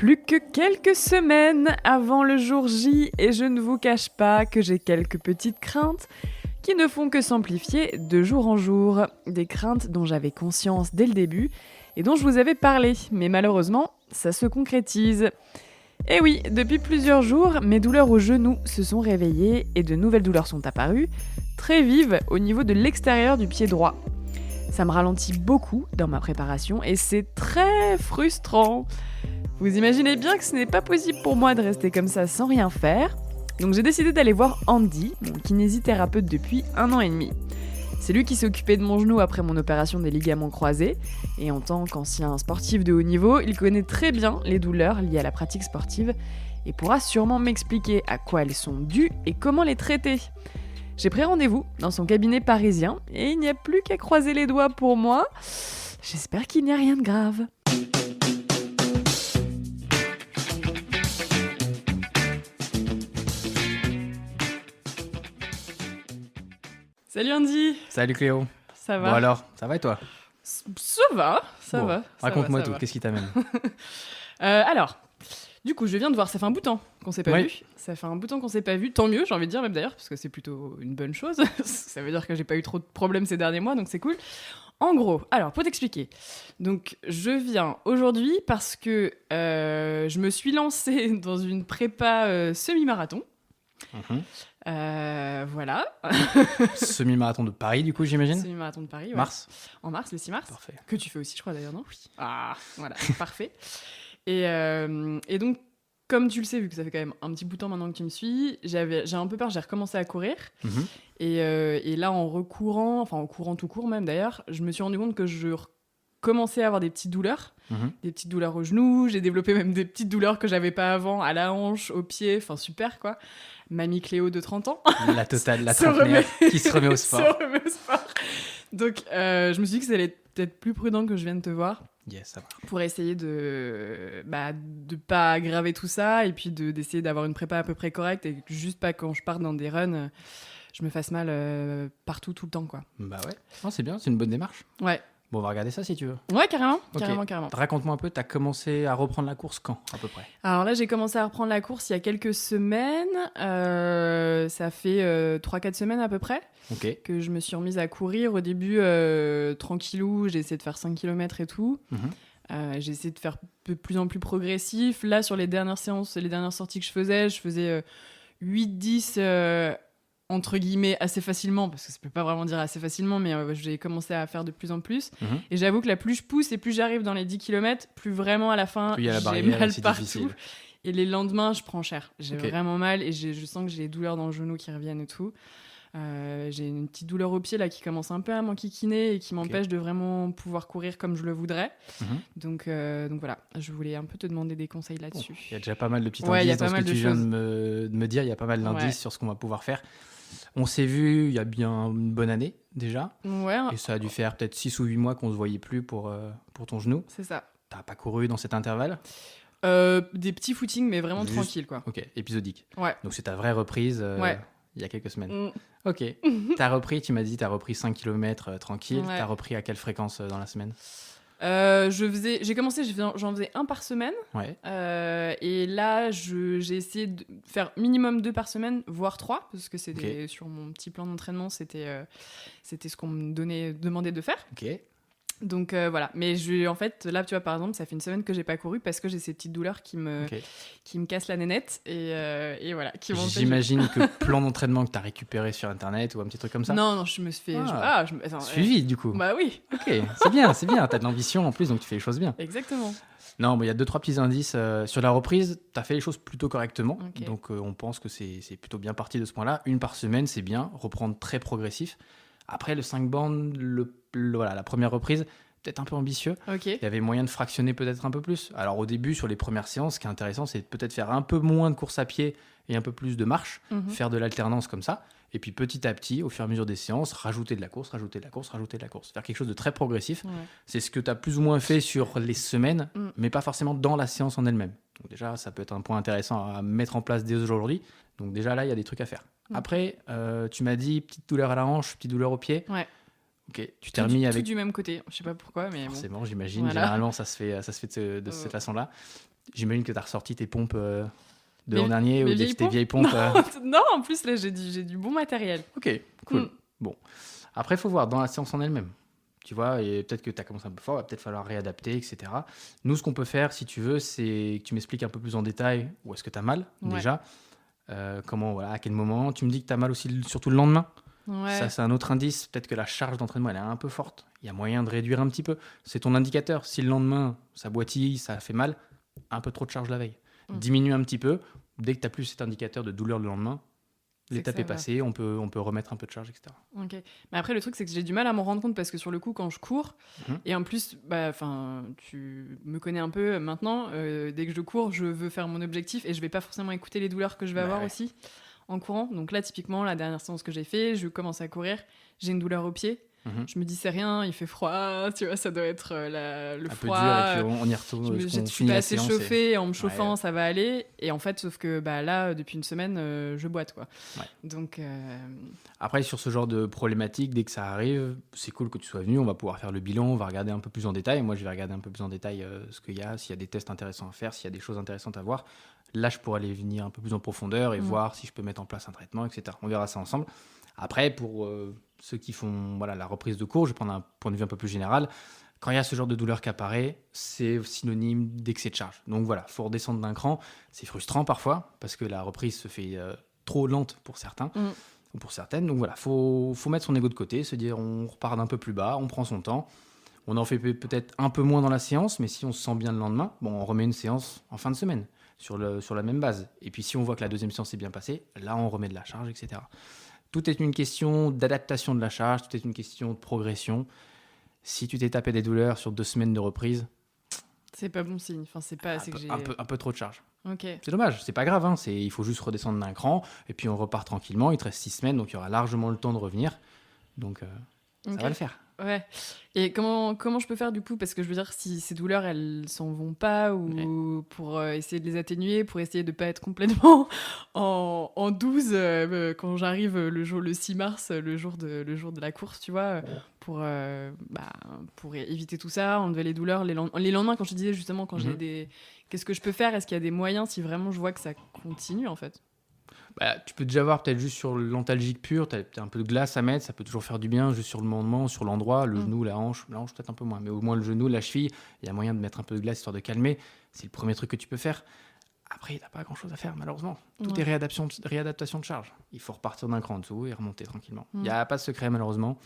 Plus que quelques semaines avant le jour J et je ne vous cache pas que j'ai quelques petites craintes qui ne font que s'amplifier de jour en jour. Des craintes dont j'avais conscience dès le début et dont je vous avais parlé, mais malheureusement, ça se concrétise. Et oui, depuis plusieurs jours, mes douleurs aux genoux se sont réveillées et de nouvelles douleurs sont apparues, très vives au niveau de l'extérieur du pied droit. Ça me ralentit beaucoup dans ma préparation et c'est très frustrant. Vous imaginez bien que ce n'est pas possible pour moi de rester comme ça sans rien faire. Donc j'ai décidé d'aller voir Andy, mon kinésithérapeute depuis 1 an et demi. C'est lui qui s'est occupé de mon genou après mon opération des ligaments croisés. Et en tant qu'ancien sportif de haut niveau, il connaît très bien les douleurs liées à la pratique sportive et pourra sûrement m'expliquer à quoi elles sont dues et comment les traiter. J'ai pris rendez-vous dans son cabinet parisien et il n'y a plus qu'à croiser les doigts pour moi. J'espère qu'il n'y a rien de grave. Salut Andy. Salut Cléo. Ça va? Bon alors, ça va et toi? Ça va. Raconte-moi tout, qu'est-ce qui t'amène? Alors, du coup, je viens de voir, ça fait un bout de temps qu'on s'est pas Ouais. vu. Ça fait un bout de temps qu'on s'est pas vu, tant mieux, j'ai envie de dire même d'ailleurs, parce que c'est plutôt une bonne chose. Ça veut dire que j'ai pas eu trop de problèmes ces derniers mois, donc c'est cool. En gros, alors pour t'expliquer, donc je viens aujourd'hui parce que je me suis lancée dans une prépa semi-marathon. Mhm. Voilà. Semi-marathon de Paris, du coup, j'imagine. Semi-marathon de Paris, ouais. Mars. En mars, le 6 mars. Parfait. Que tu fais aussi, je crois d'ailleurs, non? Oui. Ah, voilà, parfait. Et donc, comme tu le sais, vu que ça fait quand même un petit bout de temps maintenant que tu me suis, j'ai un peu peur, j'ai recommencé à courir. Mhm. Et là, en courant tout court même d'ailleurs, je me suis rendu compte que je commençais à avoir des petites douleurs. Mhm. Des petites douleurs aux genoux, j'ai développé même des petites douleurs que j'avais pas avant, à la hanche, au pied, enfin super quoi. Mamie Cléo de 30 ans. La totale, la Se trentenaire qui se remet au Se sport. remet au sport. Donc, je me suis dit que ça allait être peut-être plus prudent que je vienne te voir Yes, ça marche. pour essayer de pas aggraver tout ça et puis d'essayer d'avoir une prépa à peu près correcte et que juste pas quand je parte dans des runs, je me fasse mal partout, tout le temps, quoi. Bah ouais. Non, c'est bien, c'est une bonne démarche. Ouais. Bon, on va regarder ça si tu veux. Ouais, carrément, Ok. carrément. Raconte-moi un peu, t'as commencé à reprendre la course quand, à peu près? Alors là, j'ai commencé à reprendre la course il y a quelques semaines. Ça fait 3-4 semaines à peu près Ok. que je me suis remise à courir. Au début, tranquillou, j'ai essayé de faire 5 km et tout. Mhm. J'ai essayé de faire de plus en plus progressif. Là, sur les dernières séances, les dernières sorties que je faisais 8-10 entre guillemets assez facilement, parce que ça peut pas vraiment dire assez facilement, mais j'ai commencé à faire de plus en plus. Mhm. Et j'avoue que là, plus je pousse et plus j'arrive dans les 10 km, plus vraiment à la fin, Plus il y a la j'ai barrière, mal c'est partout. difficile. Et les lendemains, je prends cher. J'ai Ok. vraiment mal et je sens que j'ai des douleurs dans le genou qui reviennent et tout. J'ai une petite douleur au pied là qui commence un peu à m'enquiquiner et qui m'empêche de vraiment pouvoir courir comme je le voudrais. Mhm. Donc voilà, je voulais un peu te demander des conseils Bon, là-dessus. il y a déjà pas mal de petits Ouais, il y a indices dans pas ce mal que de tu viens choses. de me dire. Il y a pas mal d'indices Ouais. sur ce qu'on va pouvoir faire. On s'est vu il y a bien une bonne année déjà. Ouais, Et ça a dû faire peut-être 6 ou 8 mois qu'on se voyait plus pour ton genou. c'est ça. T'as pas couru dans cet intervalle? Des petits footings, mais vraiment Juste- tranquille quoi. Ok, épisodique. Ouais. Donc c'est ta vraie reprise Ouais. il y a quelques semaines. Mm. Ok. T'as repris, tu m'as dit, t'as repris 5 km tranquille. Ouais. T'as repris à quelle fréquence dans la semaine? J'ai commencé, j'en faisais 1 par semaine. Ouais. Et là, j'ai essayé de faire minimum 2 par semaine, voire 3, parce que c'était Ok. sur mon petit plan d'entraînement, c'était ce qu'on me demandait de faire. Ok. Donc voilà. Mais en fait, là, tu vois, par exemple, ça fait 1 semaine que j'ai pas couru parce que j'ai ces petites douleurs qui me cassent la nénette et voilà, qui m'empêchent. J'imagine que plan d'entraînement que t'as récupéré sur internet ou un petit truc comme ça. Non, je me suis fait. Ah. Attends, Suivi du coup. Bah oui, Ok, c'est bien, c'est bien. T'as de l'ambition en plus, donc tu fais les choses bien. exactement. Non, mais il y a 2-3 petits indices. Sur la reprise, tu as fait les choses plutôt correctement. Ok. Donc, on pense que c'est plutôt bien parti de ce point-là. 1 par semaine, c'est bien. Reprendre très progressif. Après, le 5 bandes, voilà, la première reprise, peut-être un peu ambitieux. Ok. Il y avait moyen de fractionner peut-être un peu plus. Alors, au début, sur les premières séances, ce qui est intéressant, c'est de peut-être faire un peu moins de course à pied et un peu plus de marche. Mhm. Faire de l'alternance comme ça. Et puis, petit à petit, au fur et à mesure des séances, rajouter de la course, rajouter de la course, rajouter de la course. Faire quelque chose de très progressif. Ouais. C'est ce que tu as plus ou moins fait sur les semaines, Mm. mais pas forcément dans la séance en elle-même. Donc déjà, ça peut être un point intéressant à mettre en place dès aujourd'hui. Donc déjà là, il y a des trucs à faire. Mm. Après, tu m'as dit petite douleur à la hanche, petite douleur au pied. Ouais. Ok, tu t'es remis Tout avec... du même côté. Je sais pas pourquoi, mais bon. Forcément, j'imagine. Voilà. Généralement, ça se fait de Euh. cette façon-là. J'imagine que tu as ressorti tes pompes de Mes- l'an dernier mes ou vieilles tes vieilles pompes. Non, en plus, là, j'ai du bon matériel. Ok, cool. Mm. Bon. Après, il faut voir dans la séance en elle-même. Tu vois, et peut-être que tu as commencé un peu fort, il va peut-être falloir réadapter, etc. Nous, ce qu'on peut faire, si tu veux, c'est que tu m'expliques un peu plus en détail où est-ce que tu as mal, Ouais. déjà. Comment, voilà, à quel moment. Tu me dis que tu as mal aussi, surtout le lendemain. Ouais. Ça, c'est un autre indice. Peut-être que la charge d'entraînement, elle est un peu forte. Il y a moyen de réduire un petit peu. C'est ton indicateur. Si le lendemain, ça boitille, ça fait mal, un peu trop de charge la veille. Diminue un petit peu. Dès que tu n'as plus cet indicateur de douleur le lendemain, l'étape est passée, on peut remettre un peu de charge, etc. Ok. Mais après, le truc, c'est que j'ai du mal à m'en rendre compte parce que sur le coup, quand je cours, et en plus, tu me connais un peu maintenant, dès que je cours, je veux faire mon objectif et je vais pas forcément écouter les douleurs que je vais avoir aussi en courant. Donc là, typiquement, la dernière séance que j'ai fait, je commence à courir, j'ai une douleur au pied. Je me dis, c'est rien, il fait froid, tu vois, ça doit être le un froid. Peu dur, et puis on y retourne. Je suis pas assez chauffée, en me chauffant, ça va aller. Et en fait, sauf que là, depuis une semaine, je boite, quoi. Ouais. Donc, Après, sur ce genre de problématique, dès que ça arrive, c'est cool que tu sois venu, on va pouvoir faire le bilan, on va regarder un peu plus en détail. Moi, je vais regarder un peu plus en détail ce qu'il y a, s'il y a des tests intéressants à faire, s'il y a des choses intéressantes à voir. Là, je pourrais aller venir un peu plus en profondeur et voir si je peux mettre en place un traitement, etc. On verra ça ensemble. Après, pour ceux qui font la reprise de cours, je vais prendre un point de vue un peu plus général. Quand il y a ce genre de douleur qui apparaît, c'est synonyme d'excès de charge. Donc voilà, il faut redescendre d'un cran. C'est frustrant parfois, parce que la reprise se fait trop lente pour certains ou pour certaines. Donc voilà, faut mettre son ego de côté, se dire on repart d'un peu plus bas, on prend son temps. On en fait peut-être un peu moins dans la séance, mais si on se sent bien le lendemain, on remet une séance en fin de semaine sur la même base. Et puis si on voit que la deuxième séance s'est bien passée, là on remet de la charge, etc. Tout est une question d'adaptation de la charge, tout est une question de progression. Si tu t'es tapé des douleurs sur 2 semaines de reprise, c'est pas bon signe. Enfin, c'est pas assez que j'ai... un peu trop de charge. Ok. C'est dommage, c'est pas grave, hein. Il faut juste redescendre d'un cran, et puis on repart tranquillement, il te reste 6 semaines, donc il y aura largement le temps de revenir. Donc ça va le faire. Ouais. Et comment je peux faire du coup? Parce que je veux dire, si ces douleurs, elles s'en vont pas, ou pour essayer de les atténuer, pour essayer de pas être complètement en 12 quand j'arrive le 6 mars, le jour de la course, tu vois, pour éviter tout ça, enlever les douleurs, les lendemains, quand je te disais justement, quand j'ai des... Qu'est-ce que je peux faire? Est-ce qu'il y a des moyens si vraiment je vois que ça continue, en fait? Tu peux déjà voir peut-être juste sur l'antalgique pur, tu as un peu de glace à mettre, ça peut toujours faire du bien, juste sur le moment, sur l'endroit, le genou, la hanche peut-être un peu moins, mais au moins le genou, la cheville, il y a moyen de mettre un peu de glace histoire de calmer, c'est le premier truc que tu peux faire. Après, il n'y a pas grand-chose à faire, malheureusement. Tout est réadaptation de charge. Il faut repartir d'un cran en dessous et remonter tranquillement. Il n'y a pas de secret, malheureusement.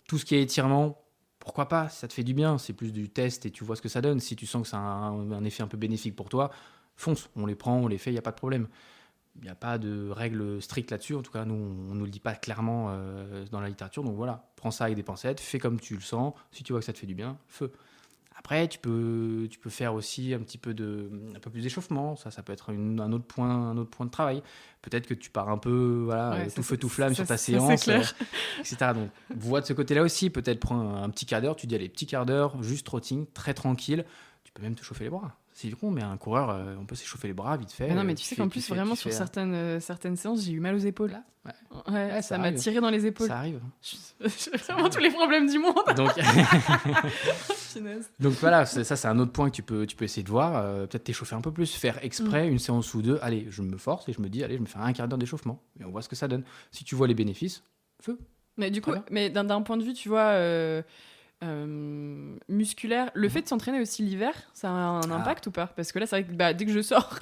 Tout ce qui est étirement, pourquoi pas, si ça te fait du bien, c'est plus du test et tu vois ce que ça donne. Si tu sens que ça a un effet un peu bénéfique pour toi, fonce, on les prend, on les fait, il n'y a pas de problème. Il n'y a pas de règle stricte là-dessus. En tout cas, nous, on ne nous le dit pas clairement dans la littérature. Donc voilà, prends ça avec des pincettes, fais comme tu le sens. Si tu vois que ça te fait du bien, feu. Après, tu peux faire aussi un peu plus d'échauffement. Ça peut être un autre point de travail. Peut-être que tu pars un peu tout feu, tout flamme sur ta séance, etc. Donc, vois de ce côté-là aussi. Peut-être prends un petit quart d'heure. Tu dis, allez, petit quart d'heure, juste trotting, très tranquille. Tu peux même te chauffer les bras. C'est con, mais un coureur, on peut s'échauffer les bras vite fait. Mais non, mais tu sais qu'en plus, vraiment, sur certaines séances, j'ai eu mal aux épaules. Là. Ouais, ça m'a tiré dans les épaules. Ça arrive. J'ai vraiment tous les problèmes du monde. Donc voilà, ça c'est un autre point que tu peux essayer de voir. Peut-être t'échauffer un peu plus, faire exprès une séance ou deux. Allez, je me force et je me dis, allez, je me fais un quart d'heure d'échauffement. Et on voit ce que ça donne. Si tu vois les bénéfices, feu. Mais du coup, d'un point de vue, tu vois... musculaire, le fait de s'entraîner aussi l'hiver, ça a un impact ou pas? Parce que là, c'est vrai que dès que je sors,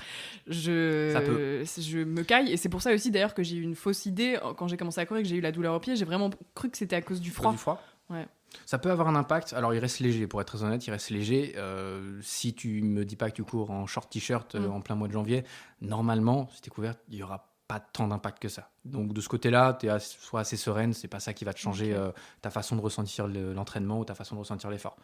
je me caille. Et c'est pour ça aussi d'ailleurs que j'ai eu une fausse idée quand j'ai commencé à courir, que j'ai eu la douleur au pied. J'ai vraiment cru que c'était à cause du froid. Ouais. Ça peut avoir un impact. Alors, il reste léger, pour être très honnête, il reste léger. Si tu me dis pas que tu cours en short t-shirt en plein mois de janvier, normalement, si t'es couvert, il y aura pas tant d'impact que ça. Donc de ce côté-là, tu es soit assez sereine, c'est pas ça qui va te changer ta façon de ressentir l'entraînement ou ta façon de ressentir l'effort.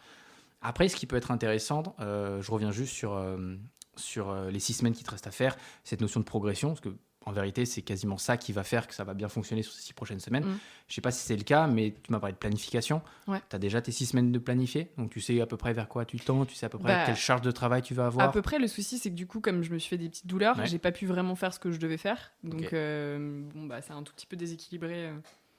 Après, ce qui peut être intéressant, je reviens juste sur les 6 semaines qui te restent à faire, cette notion de progression, parce que en vérité, c'est quasiment ça qui va faire que ça va bien fonctionner sur ces 6 prochaines semaines. Je sais pas si c'est le cas, mais tu m'as parlé de planification. Ouais. Tu as déjà tes 6 semaines de planifier, donc tu sais à peu près vers quoi tu tends, tu sais à peu près quelle charge de travail tu vas avoir. À peu près, le souci, c'est que du coup, comme je me suis fait des petites douleurs, j'ai pas pu vraiment faire ce que je devais faire. Donc, c'est un tout petit peu déséquilibré.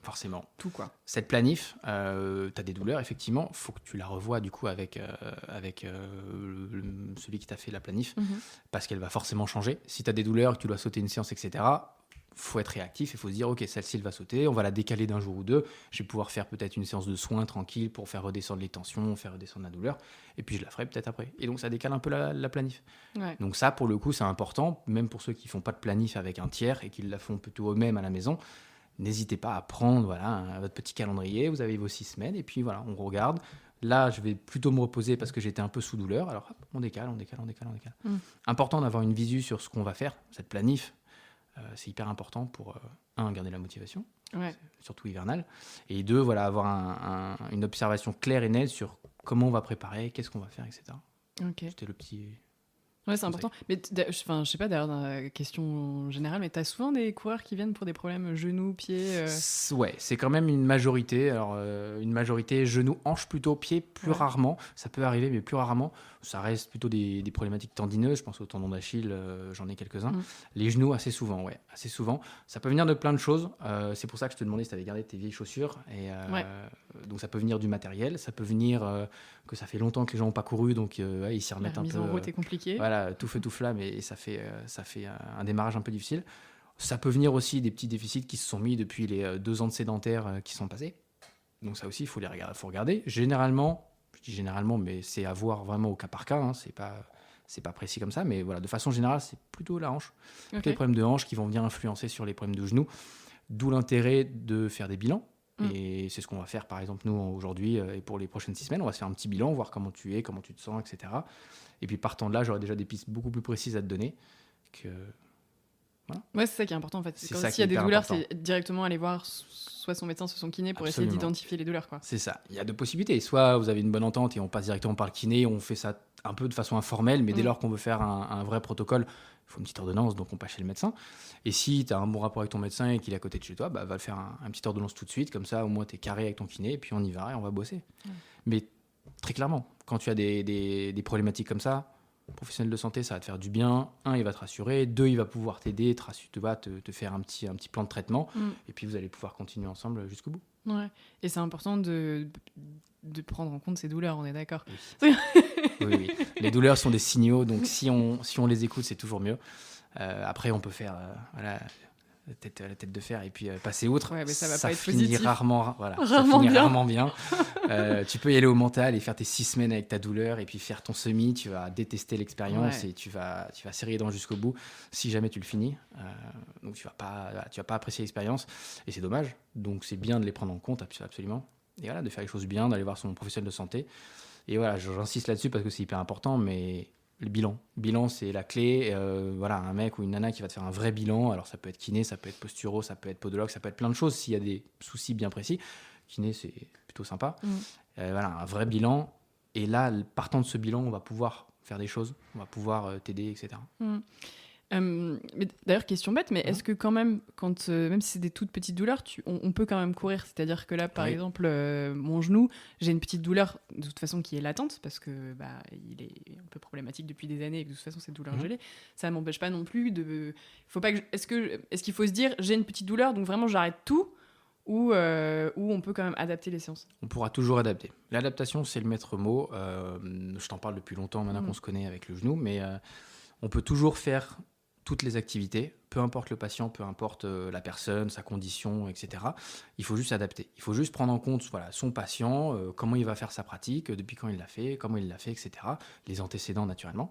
forcément. Tout, quoi. Cette planif, tu as des douleurs, effectivement, il faut que tu la revoies du coup avec celui qui t'a fait la planif, parce qu'elle va forcément changer. Si tu as des douleurs, que tu dois sauter une séance, etc., faut être réactif, il faut se dire, ok, celle-ci, elle va sauter, on va la décaler d'un jour ou deux, je vais pouvoir faire peut-être une séance de soins tranquille pour faire redescendre les tensions, faire redescendre la douleur, et puis je la ferai peut-être après. Et donc, ça décale un peu la planif. Ouais. Donc ça, pour le coup, c'est important, même pour ceux qui ne font pas de planif avec un tiers et qui la font plutôt eux-mêmes à la maison. N'hésitez pas à prendre votre petit calendrier, vous avez vos 6 semaines, et puis voilà, on regarde. Là, je vais plutôt me reposer parce que j'étais un peu sous douleur, alors hop, on décale. Important d'avoir une visu sur ce qu'on va faire, cette planif. C'est hyper important pour, garder la motivation, surtout hivernale, et 2, avoir une observation claire et nette sur comment on va préparer, qu'est-ce qu'on va faire, etc. Ok. C'était le petit... Ouais, c'est important. Mais je sais pas, derrière la question générale, mais t'as souvent des coureurs qui viennent pour des problèmes genoux, pieds Ouais, c'est quand même une majorité. Alors, une majorité genoux, hanches plutôt, pieds plus rarement. Ça peut arriver, mais plus rarement. Ça reste plutôt des problématiques tendineuses. Je pense au tendon d'Achille, j'en ai quelques-uns. Les genoux, assez souvent, assez souvent. Ça peut venir de plein de choses. C'est pour ça que je te demandais si tu avais gardé tes vieilles chaussures. Et, donc, ça peut venir du matériel. Ça peut venir que ça fait longtemps que les gens n'ont pas couru, donc ils s'y remettent un peu. La mise en route est compliquée. Voilà, tout feu, tout flamme, et ça fait un démarrage un peu difficile. Ça peut venir aussi des petits déficits qui se sont mis depuis les 2 ans de sédentaires qui sont passés. Donc ça aussi, il faut regarder. Généralement, je dis généralement, mais c'est à voir vraiment au cas par cas. C'est pas précis comme ça, mais voilà, de façon générale, c'est plutôt la hanche. Les problèmes de hanche qui vont venir influencer sur les problèmes de genoux. D'où l'intérêt de faire des bilans. Et c'est ce qu'on va faire, par exemple, nous, aujourd'hui, et pour les prochaines 6 semaines, on va se faire un petit bilan, voir comment tu es, comment tu te sens, etc. Et puis partant de là, j'aurai déjà des pistes beaucoup plus précises à te donner. Voilà. Ouais, c'est ça qui est important en fait. S'il y a des douleurs, c'est directement aller voir soit son médecin, soit son kiné pour essayer d'identifier les douleurs, quoi. C'est ça. Il y a 2 possibilités. Soit vous avez une bonne entente et on passe directement par le kiné, on fait ça un peu de façon informelle, mais dès lors qu'on veut faire un vrai protocole, il faut une petite ordonnance, donc on passe chez le médecin. Et si tu as un bon rapport avec ton médecin et qu'il est à côté de chez toi, va le faire un petit ordonnance tout de suite, comme ça au moins tu es carré avec ton kiné, et puis on y va et on va bosser. Mais très clairement, quand tu as des problématiques comme ça, professionnel de santé, ça va te faire du bien. 1, il va te rassurer. 2, il va pouvoir t'aider, te faire un petit plan de traitement. Et puis, vous allez pouvoir continuer ensemble jusqu'au bout. Ouais. Et c'est important de prendre en compte ces douleurs, on est d'accord. Oui. Les douleurs sont des signaux, donc si on les écoute, c'est toujours mieux. Après, on peut faire la tête de fer et puis passer outre. Ouais, mais ça va ça pas être finit positif. rarement bien. Tu peux y aller au mental et faire tes 6 semaines avec ta douleur et puis faire ton semi. Tu vas détester l'expérience et tu vas serrer les dents jusqu'au bout si jamais tu le finis. Donc tu vas pas apprécier l'expérience et c'est dommage. Donc c'est bien de les prendre en compte, absolument. Et voilà, de faire les choses bien, d'aller voir son professionnel de santé. Et voilà, j'insiste là-dessus parce que c'est hyper important, mais le bilan, c'est la clé. Un mec ou une nana qui va te faire un vrai bilan. Alors, ça peut être kiné, ça peut être posturo, ça peut être podologue, ça peut être plein de choses s'il y a des soucis bien précis. Kiné, c'est plutôt sympa. Un vrai bilan. Et là, partant de ce bilan, on va pouvoir faire des choses. On va pouvoir t'aider, etc. Mais d'ailleurs, question bête, mais est-ce que quand même, même si c'est des toutes petites douleurs, on peut quand même courir? C'est-à-dire que là, par exemple, mon genou, j'ai une petite douleur de toute façon qui est latente parce que il est un peu problématique depuis des années et que de toute façon cette douleur gelée, ça ne m'empêche pas non plus de... Est-ce qu'il faut se dire j'ai une petite douleur donc vraiment j'arrête tout ou on peut quand même adapter les séances? On pourra toujours adapter. L'adaptation, c'est le maître mot. Je t'en parle depuis longtemps maintenant qu'on se connaît avec le genou, mais on peut toujours faire toutes les activités, peu importe le patient, peu importe la personne, sa condition, etc. Il faut juste s'adapter. Il faut juste prendre en compte son patient, comment il va faire sa pratique, depuis quand il l'a fait, comment il l'a fait, etc. Les antécédents, naturellement.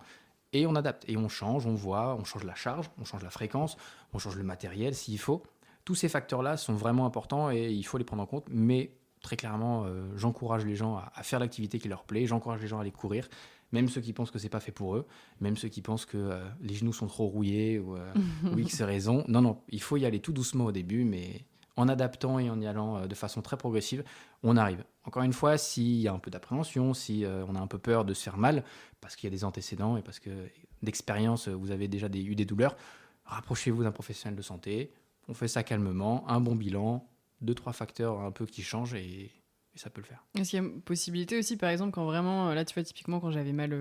Et on adapte. Et on change, on voit, on change la charge, on change la fréquence, on change le matériel s'il faut. Tous ces facteurs-là sont vraiment importants et il faut les prendre en compte. Mais très clairement, j'encourage les gens à faire l'activité qui leur plaît. J'encourage les gens à aller courir. Même ceux qui pensent que c'est pas fait pour eux, même ceux qui pensent que les genoux sont trop rouillés ou X raison. Non, il faut y aller tout doucement au début, mais en adaptant et en y allant de façon très progressive, on arrive. Encore une fois, s'il y a un peu d'appréhension, si on a un peu peur de se faire mal, parce qu'il y a des antécédents et parce que d'expérience, vous avez déjà eu des douleurs, rapprochez-vous d'un professionnel de santé, on fait ça calmement, un bon bilan, 2-3 facteurs un peu qui changent et ça peut le faire. Est-ce qu'il y a une possibilité aussi, par exemple, quand vraiment, là tu vois, typiquement quand j'avais mal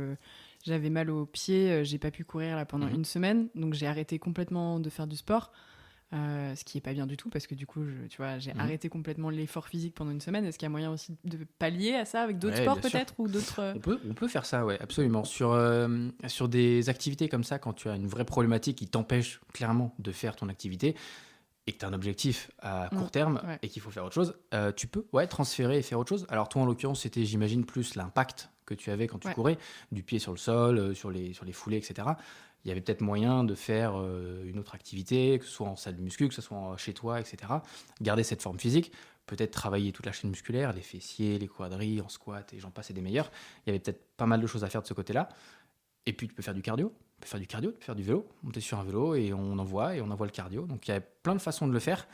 au pied, j'ai pas pu courir là, pendant une semaine, donc j'ai arrêté complètement de faire du sport. ce qui est pas bien du tout parce que du coup, j'ai arrêté complètement l'effort physique pendant une semaine. Est-ce qu'il y a moyen aussi de pallier à ça avec d'autres sports peut-être ou d'autres... On peut faire ça, ouais, absolument. Sur des activités comme ça, quand tu as une vraie problématique qui t'empêche clairement de faire ton activité et que tu as un objectif à court terme et qu'il faut faire autre chose, tu peux transférer et faire autre chose. Alors toi, en l'occurrence, c'était, j'imagine, plus l'impact que tu avais quand tu courais, du pied sur le sol, sur les foulées, etc. Il y avait peut-être moyen de faire une autre activité, que ce soit en salle de muscu, que ce soit chez toi, etc. Garder cette forme physique, peut-être travailler toute la chaîne musculaire, les fessiers, les quadris, en squat, et j'en passe et des meilleurs. Il y avait peut-être pas mal de choses à faire de ce côté-là. Et puis tu peux faire du cardio, tu peux faire du vélo, monter sur un vélo et on envoie le cardio. Donc il y a plein de façons de le faire.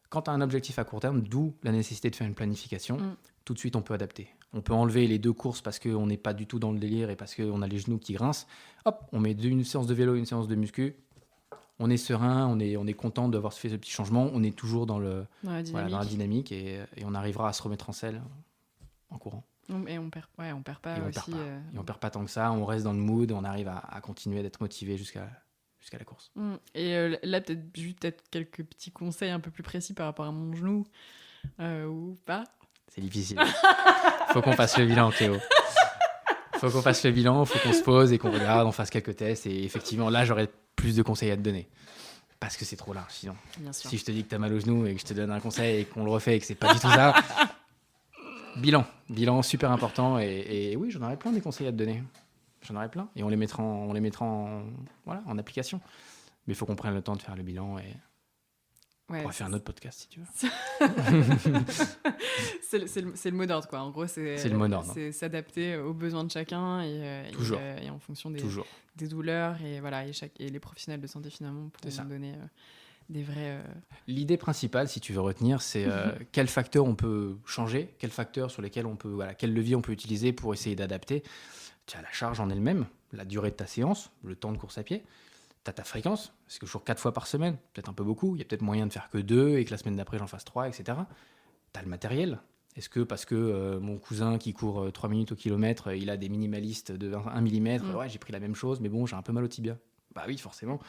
Quand tu as un objectif à court terme, d'où la nécessité de faire une planification, tout de suite on peut adapter. On peut enlever les 2 courses parce qu'on n'est pas du tout dans le délire et parce qu'on a les genoux qui grincent. Hop, on met une séance de vélo, une séance de muscu. On est serein, on est content d'avoir fait ce petit changement. On est toujours dans la dynamique et on arrivera à se remettre en selle en courant. Et on perd pas aussi. Et on perd pas tant que ça, on reste dans le mood, on arrive à continuer d'être motivé jusqu'à la course. Et là, peut-être quelques petits conseils un peu plus précis par rapport à mon genou ou pas. C'est difficile. Faut qu'on fasse le bilan, Cléo. Faut qu'on fasse le bilan, faut qu'on se pose et qu'on regarde, on fasse quelques tests. Et effectivement, là, j'aurais plus de conseils à te donner. Parce que c'est trop large, sinon. Bien sûr. Si je te dis que t'as mal au genou et que je te donne un conseil et qu'on le refait et que c'est pas du tout ça... Bilan super important. Et oui, j'en aurais plein des conseils à te donner. J'en aurais plein. Et on les mettra en application. Mais il faut qu'on prenne le temps de faire le bilan et... on va faire un autre podcast si tu veux. c'est le mot d'ordre, quoi. En gros, c'est le mot d'ordre. C'est s'adapter aux besoins de chacun et en fonction des douleurs et les professionnels de santé finalement pour nous donner des vrais. L'idée principale, si tu veux retenir, c'est quels facteurs on peut changer, quels facteurs sur lesquels quel levier on peut utiliser pour essayer d'adapter. Tu as la charge en elle-même, la durée de ta séance, le temps de course à pied. Tu as ta fréquence, parce que je cours 4 fois par semaine, peut-être un peu beaucoup, il y a peut-être moyen de faire que 2 et que la semaine d'après j'en fasse 3, etc. Tu as le matériel. Est-ce que parce que mon cousin qui court 3 minutes au kilomètre, il a des minimalistes de 1 mm, j'ai pris la même chose, mais bon, j'ai un peu mal au tibia. Bah oui, forcément.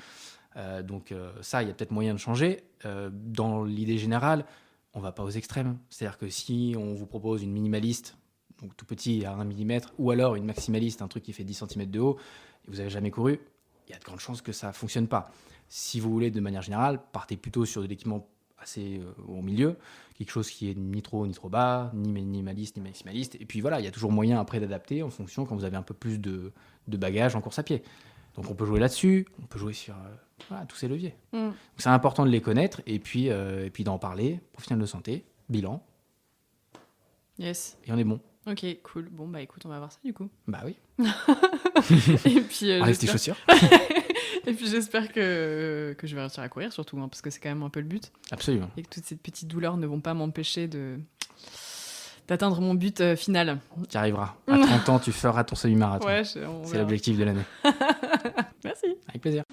Donc ça, il y a peut-être moyen de changer. Dans l'idée générale, on va pas aux extrêmes. C'est-à-dire que si on vous propose une minimaliste, donc tout petit à 1 mm, ou alors une maximaliste, un truc qui fait 10 cm de haut, et vous n'avez jamais couru, il y a de grandes chances que ça ne fonctionne pas. Si vous voulez, de manière générale, partez plutôt sur de l'équipement assez au milieu, quelque chose qui est ni trop haut ni trop bas, ni minimaliste ni maximaliste. Et puis voilà, il y a toujours moyen après d'adapter en fonction quand vous avez un peu plus de bagages en course à pied. Donc on peut jouer là-dessus, on peut jouer sur tous ces leviers. Donc c'est important de les connaître et puis d'en parler, professionnel de santé, bilan. Yes. Et on est bon. Ok, cool. Bon, bah écoute, on va voir ça du coup. Bah oui. Et puis, enlève tes chaussures. Et puis j'espère que je vais réussir à courir surtout, parce que c'est quand même un peu le but. Absolument. Et que toutes ces petites douleurs ne vont pas m'empêcher d'atteindre mon but final. Tu y arriveras. À 30 ans, tu feras ton semi-marathon. Ouais, c'est l'objectif de l'année. Merci. Avec plaisir.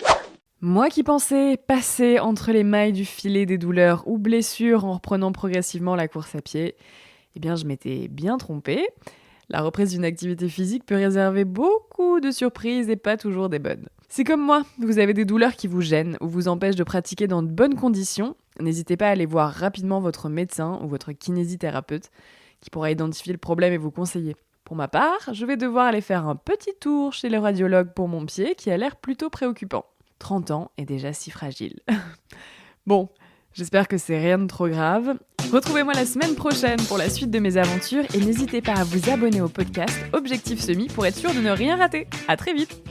Moi qui pensais passer entre les mailles du filet des douleurs ou blessures en reprenant progressivement la course à pied, eh bien je m'étais bien trompée. La reprise d'une activité physique peut réserver beaucoup de surprises et pas toujours des bonnes. C'est comme moi, vous avez des douleurs qui vous gênent ou vous empêchent de pratiquer dans de bonnes conditions, n'hésitez pas à aller voir rapidement votre médecin ou votre kinésithérapeute qui pourra identifier le problème et vous conseiller. Pour ma part, je vais devoir aller faire un petit tour chez le radiologue pour mon pied qui a l'air plutôt préoccupant. 30 ans et déjà si fragile. Bon, j'espère que c'est rien de trop grave. Retrouvez-moi la semaine prochaine pour la suite de mes aventures et n'hésitez pas à vous abonner au podcast Objectif Semi pour être sûr de ne rien rater. À très vite.